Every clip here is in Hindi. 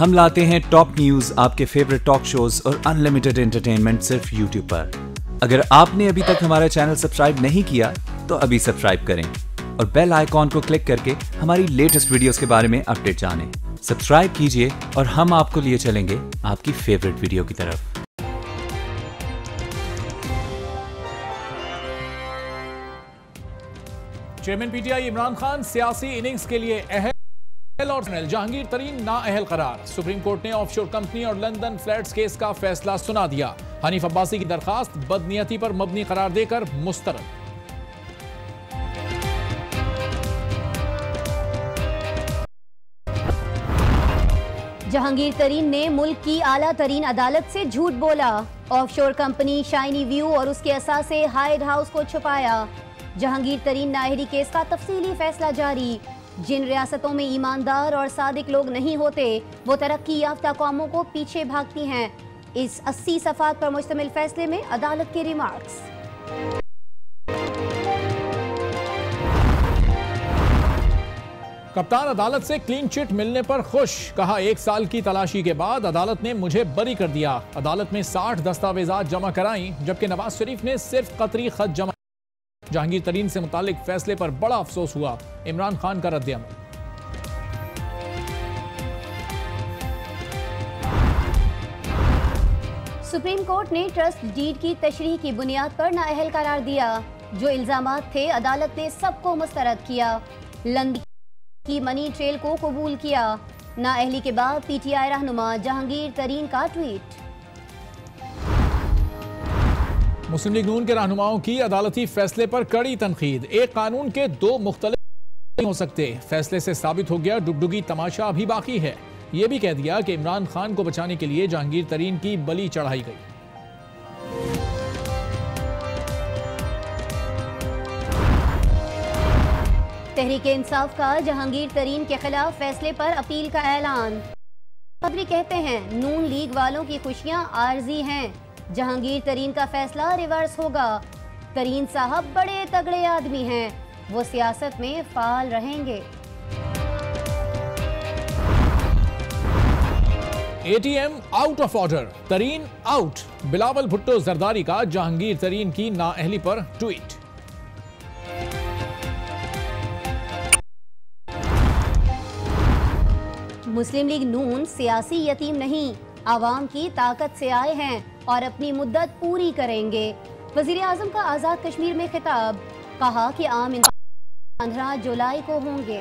हम लाते हैं टॉप न्यूज, आपके फेवरेट टॉक शोज और अनलिमिटेड एंटरटेनमेंट सिर्फ यूट्यूब पर। अगर आपने अभी तक हमारा चैनल सब्सक्राइब नहीं किया तो अभी सब्सक्राइब करें और बेल आइकॉन को क्लिक करके हमारी लेटेस्ट वीडियोस के बारे में अपडेट जानें। सब्सक्राइब कीजिए और हम आपको लिए चलेंगे आपकी फेवरेट वीडियो की तरफ। चेयरमैन पीटीआई इमरान खान सियासी इनिंग्स के लिए अहल और जहांगीर तरीन नाअहल करार। सुप्रीम कोर्ट ने ऑफशोर कंपनी और लंदन फ्लैट्स केस का फैसला सुना दिया। हनीफ अब्बासी की दरखास्त बदनीयती पर मबनी करार देकर मुस्तरद। जहांगीर तरीन ने मुल्क की आला तरीन अदालत से झूठ बोला। ऑफशोर कंपनी शाइनी व्यू और उसके असासे हाइड हाउस को छुपाया। जहांगीर तरीन नाअहली केस का तफसीली फैसला जारी। जिन रियासतों में ईमानदार और सादिक लोग नहीं होते वो तरक्की याफ्ता कौमों को पीछे भागती हैं। इस 80 सफ़ात पर मुश्तमिल फैसले में अदालत के रिमार्क्स। कप्तान अदालत से क्लीन चिट मिलने पर खुश। कहा 1 साल की तलाशी के बाद अदालत ने मुझे बरी कर दिया। अदालत में 60 दस्तावेजात जमा कराई जबकि नवाज शरीफ ने सिर्फ कतरी खत जमा। जहांगीर तरीन से मुतालिक फैसले पर बड़ा अफसोस हुआ। इमरान खान का रद्द-ए-अमल। सुप्रीम कोर्ट ने ट्रस्ट डीड की तशरीह की बुनियाद पर नाअहल करार दिया। जो इल्जामात थे अदालत ने सबको मुस्तरद किया। लंदन की मनी ट्रेल को कबूल किया। नाअहली के बाद पीटीआई रहनुमा जहांगीर तरीन का ट्वीट। मुस्लिम लीग नून के रहनुमाओं की अदालती फैसले पर कड़ी तनकीद। एक कानून के 2 मुख्तलिफ नहीं हो सकते। फैसले से साबित हो गया डुगडुगी तमाशा अभी बाकी है। यह भी कह दिया कि इमरान खान को बचाने के लिए जहांगीर तरीन की बलि चढ़ाई गई। तहरीक इंसाफ का जहांगीर तरीन के खिलाफ फैसले पर अपील का ऐलान। खबरी कहते हैं नून लीग वालों की खुशियां आर्जी हैं। जहांगीर तरीन का फैसला रिवर्स होगा। तरीन साहब बड़े तगड़े आदमी हैं, वो सियासत में फाल रहेंगे। एटीएम आउट ऑफ ऑर्डर, तरीन आउट। बिलावल भुट्टो जरदारी का जहांगीर तरीन की नाअहली पर ट्वीट। मुस्लिम लीग नून सियासी यतीम नहीं, आवाम की ताकत से आए हैं और अपनी मुद्दत पूरी करेंगे। वजीर आजम का आज़ाद कश्मीर में खिताब। कहा कि आम इंतखाब 15 जुलाई को होंगे।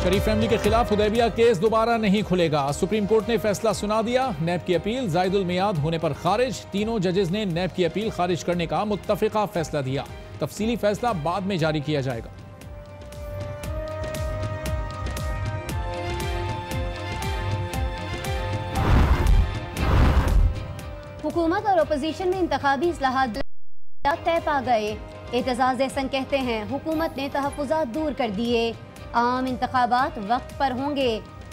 शरीफ फैमिली के खिलाफ हुदैबिया केस दोबारा नहीं खुलेगा। सुप्रीम कोर्ट ने फैसला सुना दिया। नैब की अपील जायदुल मियाद होने पर खारिज। तीनों जजेस ने नैब की अपील खारिज करने का मुत्तफिका फैसला दिया। तफसीली फैसला बाद में जारी किया जाएगा। हुकूमत और अपोजिशन में इंतखाबी इस्लाहात तय पा गए। एतजाज एहसन कहते हैं हुकूमत ने तहफ़्फ़ुज़ात दूर कर दिए। आम इंतखाबात वक्त पर होंगे।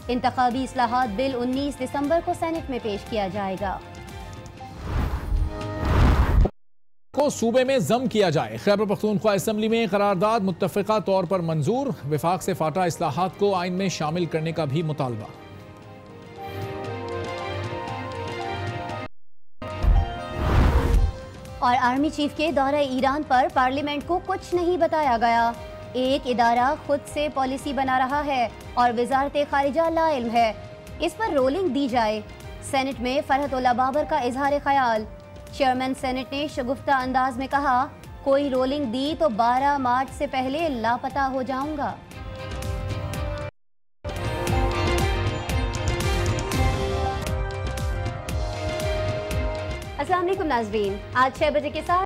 इंतखाबी इस्लाहात बिल 19 दिसंबर को सेनेट में पेश किया जाएगा। को सूबे में जम किया जाए। खैबर पख्तूनख्वा असम्बली में करारदाद मुत्तफ़िका तौर पर मंजूर। विफाक से फाटा इस्लाहात को आइन में शामिल करने का भी मुतालबा। और आर्मी चीफ के दौरे ईरान पर पार्लियामेंट को कुछ नहीं बताया गया। एक इदारा खुद से पॉलिसी बना रहा है और वजारत खारिजा लाइल्म है। इस पर रोलिंग दी जाए। सेनेट में फरहतुल्लाह बाबर का इजहार ख्याल। चेयरमैन सेनेट ने शगुफ्ता अंदाज में कहा कोई रोलिंग दी तो 12 मार्च से पहले लापता हो जाऊंगा। अस्सलाम वालेकुम नाज़रीन, आज 6 बजे के साथ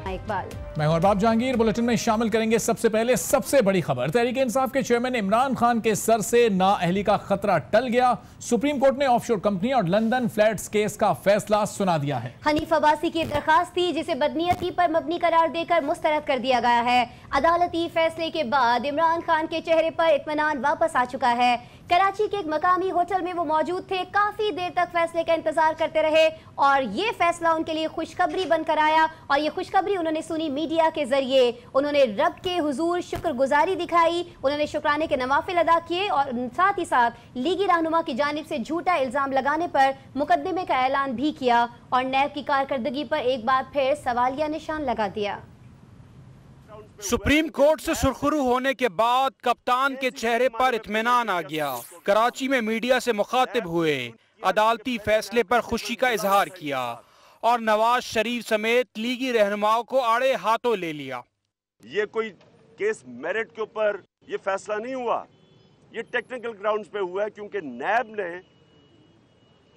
इकबाल। मैं हूं अरबाब जहांगीर। बुलेटिन में शामिल करेंगे सबसे पहले सबसे बड़ी खबर। तहरीक इंसाफ के चेयरमैन इमरान खान के सर से नाअहली का खतरा टल गया। सुप्रीम कोर्ट ने ऑफशोर कंपनी और लंदन फ्लैट्स केस का फैसला सुना दिया है। हनीफ अब्बासी की दरखास्त थी जिसे बदनीयती पर मबनी करार देकर मुस्तरद कर दिया गया है। अदालती फैसले के बाद इमरान खान के चेहरे पर इत्मीनान वापस आ चुका है। कराची के एक मकामी होटल में वो मौजूद थे, काफी देर तक फैसले का इंतजार करते रहे और ये फैसला उनके लिए खुशखबरी बनकर आया। और ये खुशखबरी उन्होंने सुनी मीडिया के जरिए। उन्होंने रब के हुजूर शुक्रगुजारी दिखाई, उन्होंने शुक्राने के नवाफिल अदा किए और साथ ही साथ लीगी रहनुमा की जानिब से झूठा इल्जाम लगाने पर मुकदमे का ऐलान भी किया और नैब की कारकर्दगी पर एक बार फिर सवालिया निशान लगा दिया। सुप्रीम कोर्ट से सुरखरू होने के बाद कप्तान के चेहरे पर इत्मीनान आ गया। कराची में मीडिया से मुखातिब हुए, अदालती फैसले पर खुशी का इजहार किया और नवाज शरीफ समेत लीगी रहनुमाओं को आड़े हाथों ले लिया। ये कोई केस मेरिट के ऊपर ये फैसला नहीं हुआ, ये टेक्निकल ग्राउंड्स पे हुआ है क्योंकि नैब ने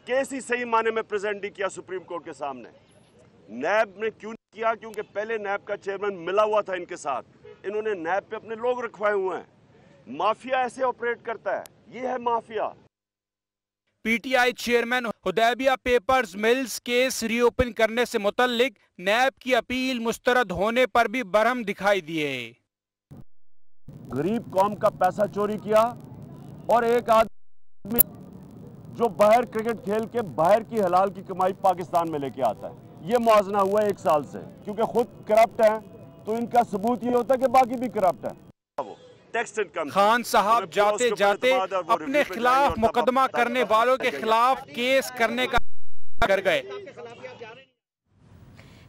केस ही सही माने में प्रेजेंट नहीं किया सुप्रीम कोर्ट के सामने। नैब ने क्यों किया? क्योंकि पहले नैब का चेयरमैन मिला हुआ था इनके साथ, इन्होंने नैब पे अपने लोग रखवाए हुए हैं। माफिया ऐसे ऑपरेट करता है, ये है mafia. PTI chairman Hudaibiya papers mills case reopen करने से मुतल्लिक नैब की अपील मुस्तरद होने पर भी बरहम दिखाई दिए। गरीब कौम का पैसा चोरी किया और एक आदमी जो बाहर क्रिकेट खेल के बाहर की हलाल की कमाई पाकिस्तान में लेके आता है, ये मुआवजा हुआ 1 साल से। क्योंकि खुद करप्ट है तो इनका सबूत ये होता है कि बाकी भी करप्ट है। खान साहब जाते जाते अपने खिलाफ मुकदमा करने वालों के खिलाफ केस करने का कर गए।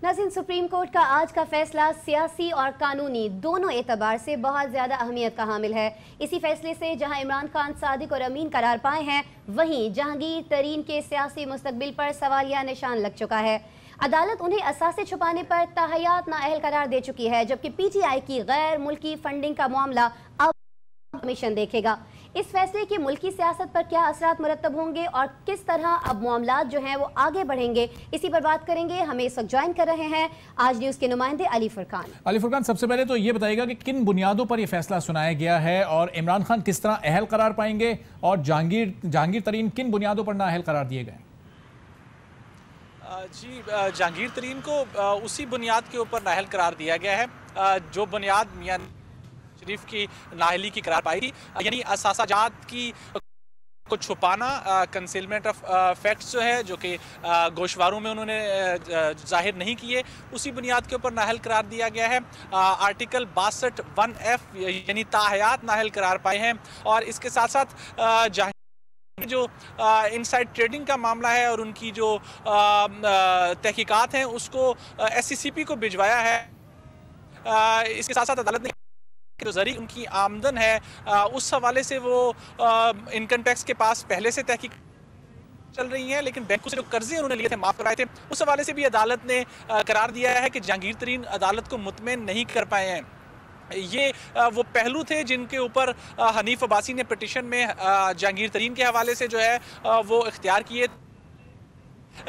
नाज़रीन, सुप्रीम कोर्ट का आज का फैसला सियासी और कानूनी दोनों एतबार से बहुत ज़्यादा अहमियत का हामिल है। इसी फैसले से जहां इमरान खान सादिक और अमीन करार पाए हैं, वहीं जहांगीर तरीन के सियासी मुस्तकबिल पर सवालिया निशान लग चुका है। अदालत उन्हें असासे छुपाने पर ताहयात नाअहल करार दे चुकी है, जबकि पीटीआई की गैर मुल्की फंडिंग का मामला अब कमीशन देखेगा। इस फैसले के मुल्की सियासत पर क्या असरात मुरतब होंगे और किस तरह अब मामलात जो हैं वो आगे बढ़ेंगे, इसी पर बात करेंगे। हमें इस वक्त ज्वाइन कर रहे हैं आज न्यूज़ के नुमाइंदे अली फुरकान। अली फुरकान, सबसे पहले तो ये बताइएगा कि किन बुनियादों पर यह फैसला सुनाया गया है और इमरान खान किस तरह अहल करार पाएंगे और जहांगीर तरीन किन बुनियादों पर नाअहल करार दिए गए? जी, जहांगीर तरीन को उसी बुनियाद के ऊपर नाअहल करार दिया गया है जो बुनियाद मियां शरीफ की नाअहली की करार पाई थी, यानी असासाजात की को छुपाना, कंसीलमेंट ऑफ फैक्ट्स जो है, जो कि गोशवारों में उन्होंने जाहिर नहीं किए, उसी बुनियाद के ऊपर नाअहल करार दिया गया है। आर्टिकल 62(1)(f) यानी ताहयात नाअहल करार पाए हैं। और इसके साथ साथ जो इनसाइड ट्रेडिंग का मामला है और उनकी जो तहकीकात हैं उसको SCCP को भिजवाया है। इसके साथ साथ अदालत ने जो जरी उनकी आमदन है उस हवाले से वो इनकम टैक्स के पास पहले से तहकीक चल रही हैं, लेकिन बैंकों से जो कर्जे उन्होंने लिए थे, माफ कराए थे, उस हवाले से भी अदालत ने करार दिया है कि जहांगीर तरीन अदालत को मुतमईन नहीं कर पाए हैं। ये वो पहलू थे जिनके ऊपर हनीफ अब्बासी ने पिटीशन में जहांगीर तरीन के हवाले से जो है वो इख्तियार किए।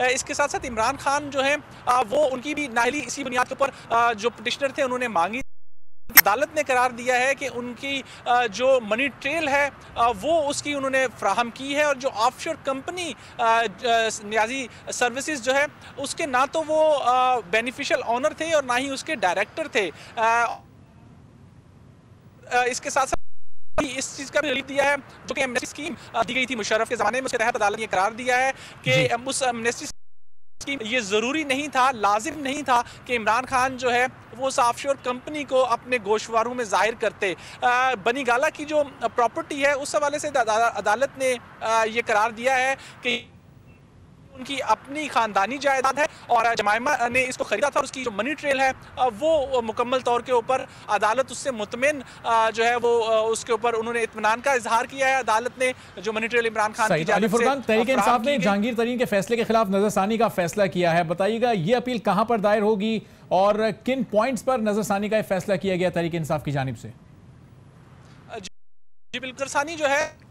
इसके साथ साथ इमरान खान जो है वो उनकी भी नाअहली इसी बुनियाद के ऊपर जो पिटिशनर थे उन्होंने मांगी। अदालत ने करार दिया है कि उनकी जो मनी ट्रेल है वो उसकी उन्होंने फ्राहम की है और जो ऑफशोर कंपनी नियाजी सर्विसेज जो है उसके ना तो वो बेनिफिशियल ऑनर थे और ना ही उसके डायरेक्टर थे। इसके साथ साथ इस चीज़ का भी रिलीफ दिया है जो कि एमनेस्टी स्कीम दी गई थी मुशर्रफ के ज़माने में, उसके तहत अदालत ने करार दिया है कि उस एमनेस्टी स्कीम ये ज़रूरी नहीं था, लाजिम नहीं था कि इमरान खान जो है वो उस ऑफशोर कंपनी को अपने गोशवारों में जाहिर करते। बनी गाला की जो प्रॉपर्टी है उस हवाले से अदालत ने ये करार दिया है कि उनकी अपनी ख़ानदानी जायदाद है और जमाइमा ने इसको ख़रीदा था और उसकी जो मनी ट्रेल है वो मुकम्मल तौर के ऊपर अदालत उससे मुतमिन जो है वो उसके ऊपर उन्होंने इत्मीनान का इजहार किया है। अदालत ने जो मनी ट्रेल इमरान खान की जानिब से तहरीक इंसाफ ने जहांगीर तरीन के फैसले के खिलाफ नजरसानी का फैसला किया है, बताइएगा ये अपील कहाँ पर दायर होगी और किन पॉइंट्स पर नजरसानी का फैसला किया गया तहरीक इंसाफ की जानिब से? जी बिल्कुल, नजरसानी जो है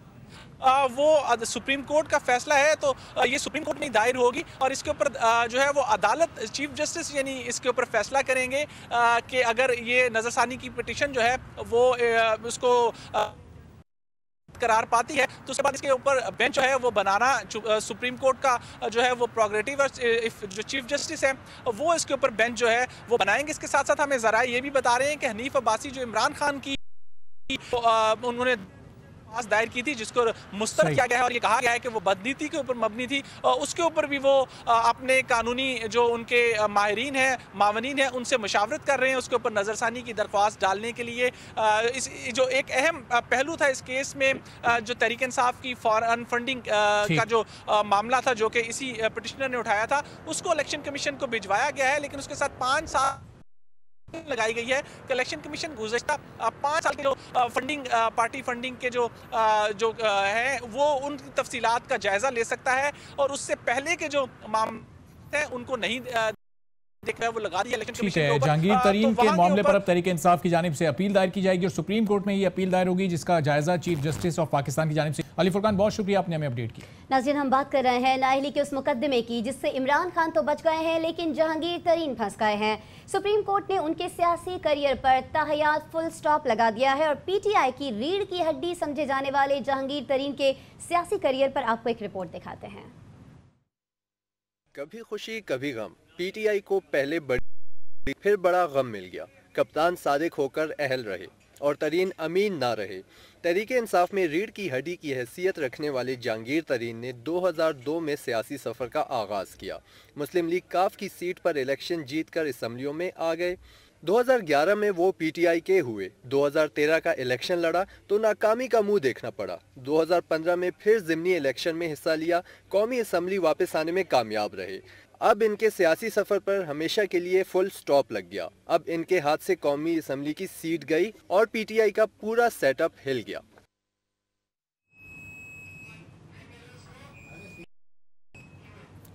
वो सुप्रीम कोर्ट का फैसला है तो ये सुप्रीम कोर्ट में दायर होगी और इसके ऊपर जो है वो अदालत चीफ जस्टिस यानी इसके ऊपर फैसला करेंगे कि अगर ये नजरसानी की पिटीशन जो है वो उसको करार पाती है तो उसके बाद इसके ऊपर बेंच जो है वो बनाना सुप्रीम कोर्ट का जो है वो प्रोग्रेटिव जो चीफ जस्टिस है वो इसके ऊपर बेंच जो है वो बनाएंगे। इसके साथ साथ हमें ज़रा ये भी बता रहे हैं कि हनीफ अब्बासी जो इमरान खान की उन्होंने दायर की थी जिसको मुस्तरद किया गया है और ये कहा गया है कि वो बदनीति के ऊपर मबनी थी। उसके ऊपर भी वो अपने कानूनी जो उनके माहिरीन हैं, मावनीन हैं, उनसे मशावरत कर रहे हैं उसके ऊपर नज़रसानी की दरख्वास्त डालने के लिए। इस जो एक अहम पहलू था इस केस में, जो तहरीक इंसाफ की फॉरेन फंडिंग का जो मामला था जो कि इसी पिटिशनर ने उठाया था, उसको इलेक्शन कमीशन को भिजवाया गया है, लेकिन उसके साथ 5 साल लगाई गई है कि इलेक्शन कमीशन गुज़श्ता 5 साल के जो फंडिंग पार्टी फंडिंग के जो है वो उन तफसीलात का जायज़ा ले सकता है और उससे पहले के जो मामले हैं उनको नहीं देख रहा है, वो लगा दिया इलेक्शन ठीक है। जहांगीर तरीन के मामले पर अब तहरीक इंसाफ की जानिब से अपील दायर की जाएगी और सुप्रीम कोर्ट में ये अपील दायर होगी जिसका जायजा चीफ जस्टिस ऑफ पाकिस्तान की जानिब से। अली फुरकान, बहुत शुक्रिया, आपने हमें अपडेट किया। नाज़रीन, हम बात कर रहे हैं नाअहली के उस मुकदमे की जिससे इमरान खान तो बच गए हैं लेकिन जहांगीर तरीन फंस गए हैं। सुप्रीम कोर्ट ने उनके सियासी करियर पर ताहयात फुल स्टॉप लगा दिया है और पीटीआई की रीढ़ की हड्डी समझे जाने वाले जहांगीर तरीन के सियासी करियर पर आपको एक रिपोर्ट दिखाते हैं। कभी खुशी कभी गम, पीटीआई को पहले बड़ी फिर बड़ा गम मिल गया। कप्तान सादिक होकर अहल रहे और तरीन अमीन ना रहे। तहरीक इंसाफ में रीढ़ की हड्डी की हैसियत रखने वाले जहांगीर तरीन ने 2002 में सियासी सफ़र का आगाज़ किया। मुस्लिम लीग काफ की सीट पर इलेक्शन जीतकर असम्बलियों में आ गए। 2011 में वो पीटीआई के हुए। 2013 का इलेक्शन लड़ा तो नाकामी का मुंह देखना पड़ा। 2015 में फिर ज़िमनी इलेक्शन में हिस्सा लिया, कौमी असम्बली वापस आने में कामयाब रहे। अब इनके सियासी सफ़र पर हमेशा के लिए फुल स्टॉप लग गया। अब इनके हाथ से कौमी असम्बली की सीट गई और पीटीआई का पूरा सेटअप हिल गया।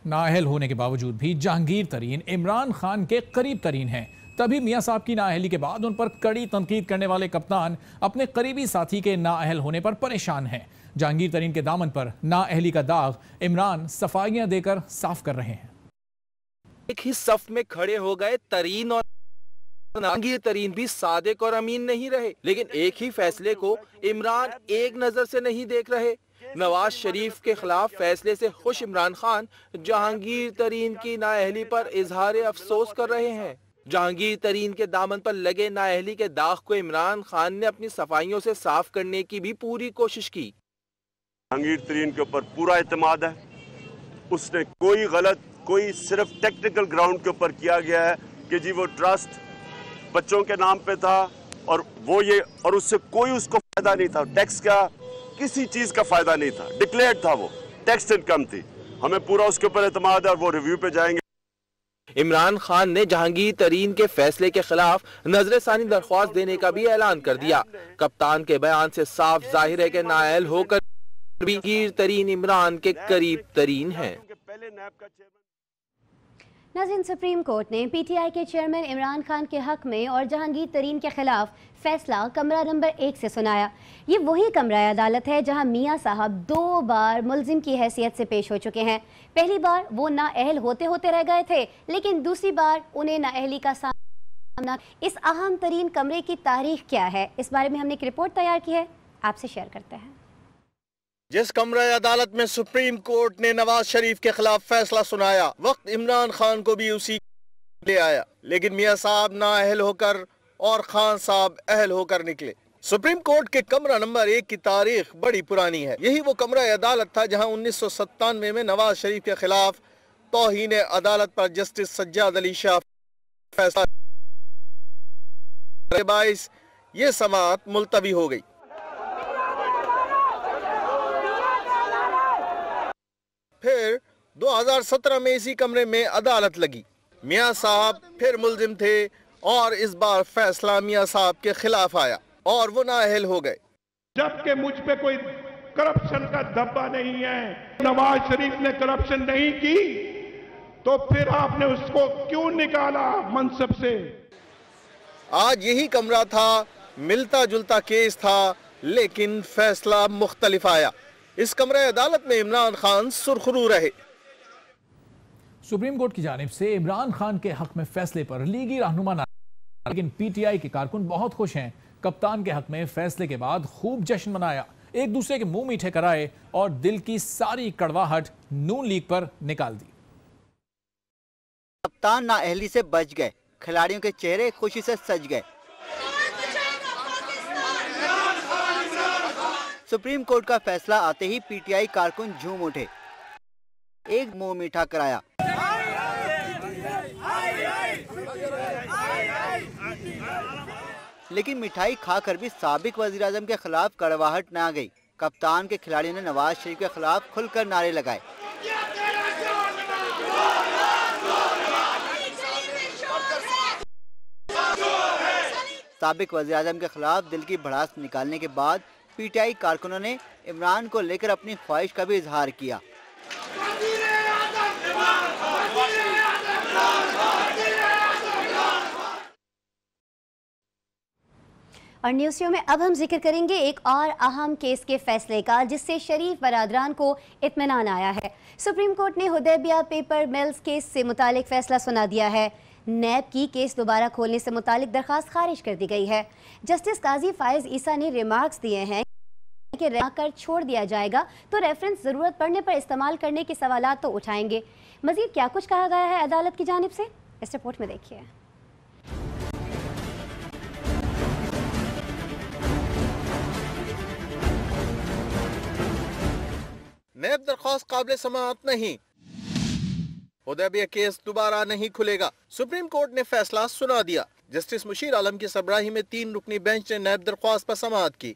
नाअहल होने के बावजूद भी जहांगीर तरीन इमरान खान के करीब तरीन हैं। तभी मियां साहब की नाअहली के बाद उन पर कड़ी तनकीद करने वाले कप्तान अपने करीबी साथी के नाअहल होने पर परेशान हैं। जहांगीर तरीन के दामन पर नाअहली का दाग इमरान सफाइयां देकर साफ कर रहे हैं। एक ही सफ में खड़े हो गए तरीन और जहांगीर तरीन भी सादिक और अमीन नहीं रहे, लेकिन एक ही फैसले को इमरान एक नजर से नहीं देख रहे। नवाज शरीफ के खिलाफ फैसले से खुश इमरान खान जहांगीर तरीन की नाअहली पर इजहार अफसोस कर रहे हैं। जहांगीर तरीन के दामन पर लगे नाअहली के दाग को इमरान खान ने अपनी सफाइयों से साफ करने की भी पूरी कोशिश की। जहांगीर तरीन के ऊपर पूरा एतमाद है। उसने कोई गलत, कोई सिर्फ टेक्निकल ग्राउंड के ऊपर किया गया है कि जी वो ट्रस्ट बच्चों के नाम पे था और वो ये, और उससे कोई उसको फायदा नहीं था। टैक्स का किसी चीज का फायदा नहीं था, डिक्लेयर्ड था, वो टैक्स इनकम थी। हमें पूरा उसके ऊपर एतमाद है और वो रिव्यू पे जाएंगे। इमरान खान ने जहांगीर तरीन के फैसले के खिलाफ नजरसानी दरख्वास्त देने का भी ऐलान कर दिया। कप्तान के बयान से साफ जाहिर है कि नाअहल होकर भी जहांगीर तरीन इमरान के करीब तरीन हैं। नाज़रीन, सुप्रीम कोर्ट ने पीटीआई के चेयरमैन इमरान खान के हक में और जहांगीर तरीन के खिलाफ फैसला कमरा नंबर 1 से सुनाया। ये वही कमरा अदालत है जहां मियां साहब 2 बार मुल्जिम की हैसियत से पेश हो चुके हैं। पहली बार वो नाअहल होते होते रह गए थे, लेकिन दूसरी बार उन्हें नाअहली का सामना। इस अहम तरीन कमरे की तारीख क्या है, इस बारे में हमने एक रिपोर्ट तैयार की है, आपसे शेयर करते हैं। जिस कमरा अदालत में सुप्रीम कोर्ट ने नवाज शरीफ के खिलाफ फैसला सुनाया, वक्त इमरान खान को भी उसी ले आया, लेकिन मियां साहब नाअहल होकर और खान साहब अहल होकर निकले। सुप्रीम कोर्ट के कमरा नंबर 1 की तारीख बड़ी पुरानी है। यही वो कमरा अदालत था जहां 1997 में नवाज शरीफ के खिलाफ तौहीन अदालत पर जस्टिस सज्जाद अली शाह फैसला के बाइस ये समाअत मुलतवी हो गई। फिर 2017 में इसी कमरे में अदालत लगी। मियां साहब फिर मुल्जिम थे और इस बार फैसला मियां साहब के खिलाफ आया और वो नाअहल हो गए। जबकि मुझ पे कोई करप्शन का धब्बा नहीं है, नवाज शरीफ ने करप्शन नहीं की, तो फिर आपने उसको क्यों निकाला मनसब से? आज यही कमरा था, मिलता जुलता केस था, लेकिन फैसला मुख्तलिफ आया। इस कमरे अदालत में इमरान खान सुरखरू रहे। सुप्रीम कोर्ट की जानिब से इमरान खान के हक में फैसले पर लीगी रहनुमा ना, लेकिन पीटीआई के कारकुन बहुत खुश हैं। कप्तान के हक में फैसले के बाद खूब जश्न मनाया, एक दूसरे के मुंह मीठे कराए और दिल की सारी कड़वाहट नून लीग पर निकाल दी। कप्तान नाअहली से बच गए, खिलाड़ियों के चेहरे खुशी से सज गए। सुप्रीम कोर्ट का फैसला आते ही पीटीआई कारकुन झूम उठे, एक मुंह मीठा कराया। लेकिन मिठाई खाकर भी साबिक वज़ीर-ए-आज़म के खिलाफ कड़वाहट न आ गई। कप्तान के खिलाड़ियों ने नवाज शरीफ के खिलाफ खुलकर नारे लगाए। साबिक वज़ीर-ए-आज़म के खिलाफ दिल की भड़ास निकालने के बाद पीटीआई कारकुनों ने इमरान को लेकर अपनी ख्वाहिश का भी इजहार किया। और न्यूज़ शो में अब हम जिक्र करेंगे एक और अहम केस के फैसले का, जिससे शरीफ बरादरान को इत्मीनान आया है। सुप्रीम कोर्ट ने हुदैबिया पेपर मिल्स केस से मुतालिक फैसला सुना दिया है। नैब की केस दोबारा खोलने से मुतालिक दरखास्त खारिज कर दी गई है। जस्टिस काजी फायज ईसा ने रिमार्क्स दिए हैं कि कर छोड़ दिया जाएगा तो रेफरेंस ज़रूरत पड़ने पर इस्तेमाल करने के सवालात तो उठाएंगे। मज़ीद क्या कुछ कहा गया है अदालत की जानिब से, इस रिपोर्ट में देखिए। नैब दरख्वास्त काबिल समाअत नहीं, हुदैबिया केस दोबारा नहीं खुलेगा। सुप्रीम कोर्ट ने फैसला सुना दिया। जस्टिस मुशीर आलम की सरबराही में 3 रुकनी बेंच ने नैब दरख्वास्त पर समाअत की।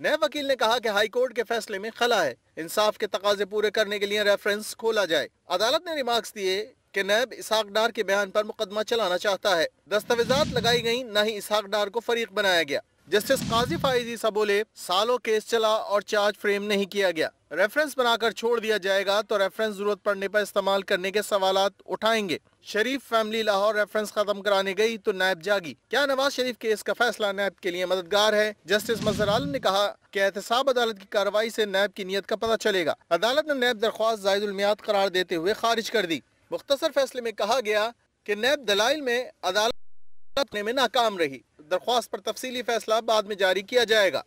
नैब वकील ने कहा कि हाई कोर्ट के फैसले में खला है, इंसाफ के तकाजे पूरे करने के लिए रेफरेंस खोला जाए। अदालत ने रिमार्क्स दिए कि नैब इसहाक डार के बयान पर मुकदमा चलाना चाहता है। दस्तावेजात लगाई गई, न ही इसहाक डार को फरीक बनाया गया। जस्टिस काजी फायज ईसा बोले, सालों केस चला और चार्ज फ्रेम नहीं किया गया। रेफरेंस बनाकर छोड़ दिया जाएगा तो रेफरेंस जरूरत पड़ने पर इस्तेमाल करने के सवालात उठाएंगे। शरीफ फैमिली लाहौर रेफरेंस खत्म कराने गई तो नैब जागी। क्या नवाज शरीफ केस का फैसला नैब के लिए मददगार है? जस्टिस मजहर आलम ने कहा कि एहतसाब अदालत की कार्रवाई से नैब की नीयत का पता चलेगा। अदालत ने नैब दरख्वास्त जायदुल मियाद करार देते हुए खारिज कर दी। मुख्तसर फैसले में कहा गया कि नैब दलाइल में अदालत में नाकाम रही। दरख्वास्त पर तफसीली फैसला बाद में जारी किया जाएगा।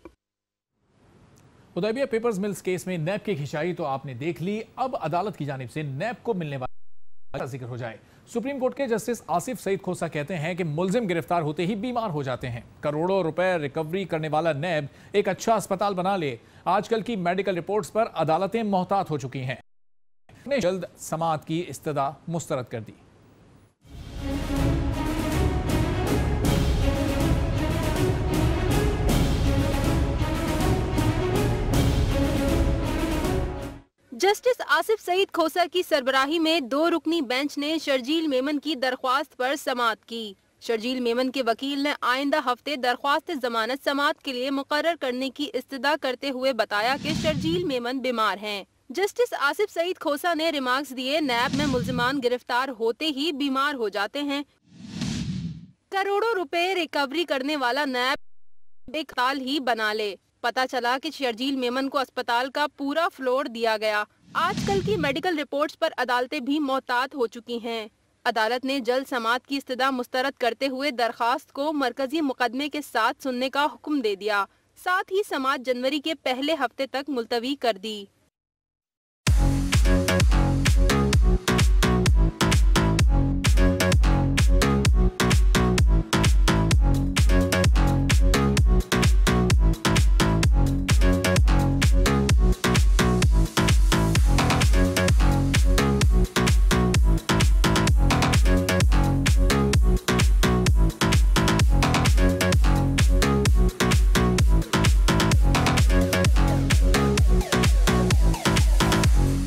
हुदैबिया पेपर्स मिल्स केस में नैब की खिंचाई तो आपने देख ली, अब अदालत की जानिब से नैब को मिलने वाला जिक्र हो जाए। सुप्रीम कोर्ट के जस्टिस आसिफ सईद खोसा कहते हैं कि मुल्जिम गिरफ्तार होते ही बीमार हो जाते हैं। करोड़ों रुपए रिकवरी करने वाला नैब एक अच्छा अस्पताल बना ले। आजकल की मेडिकल रिपोर्ट्स पर अदालतें मोहतात हो चुकी हैं। जल्द समाअत की इस्तदा मुस्तरद कर दी। जस्टिस आसिफ सईद खोसा की सरबराही में 2 रुकनी बेंच ने शर्जील मेमन की दरख्वास्त पर समाअत की। शर्जील मेमन के वकील ने आइंदा हफ्ते दरख्वास्त जमानत समाअत के लिए मुकर्रर करने की इस्तदा करते हुए बताया कि शर्जील मेमन बीमार हैं। जस्टिस आसिफ सईद खोसा ने रिमार्क्स दिए, नैब में मुल्जिमान गिरफ्तार होते ही बीमार हो जाते हैं। करोड़ों रुपए रिकवरी करने वाला नैब एक अस्पताल ही बना ले। पता चला कि शर्जील मेमन को अस्पताल का पूरा फ्लोर दिया गया। आजकल की मेडिकल रिपोर्ट्स पर अदालतें भी मोहतात हो चुकी हैं। अदालत ने जल्द समाअत की इस्तदा मुस्तरद करते हुए दरखास्त को मरकजी मुकदमे के साथ सुनने का हुक्म दे दिया। साथ ही समाअत जनवरी के पहले हफ्ते तक मुलतवी कर दी।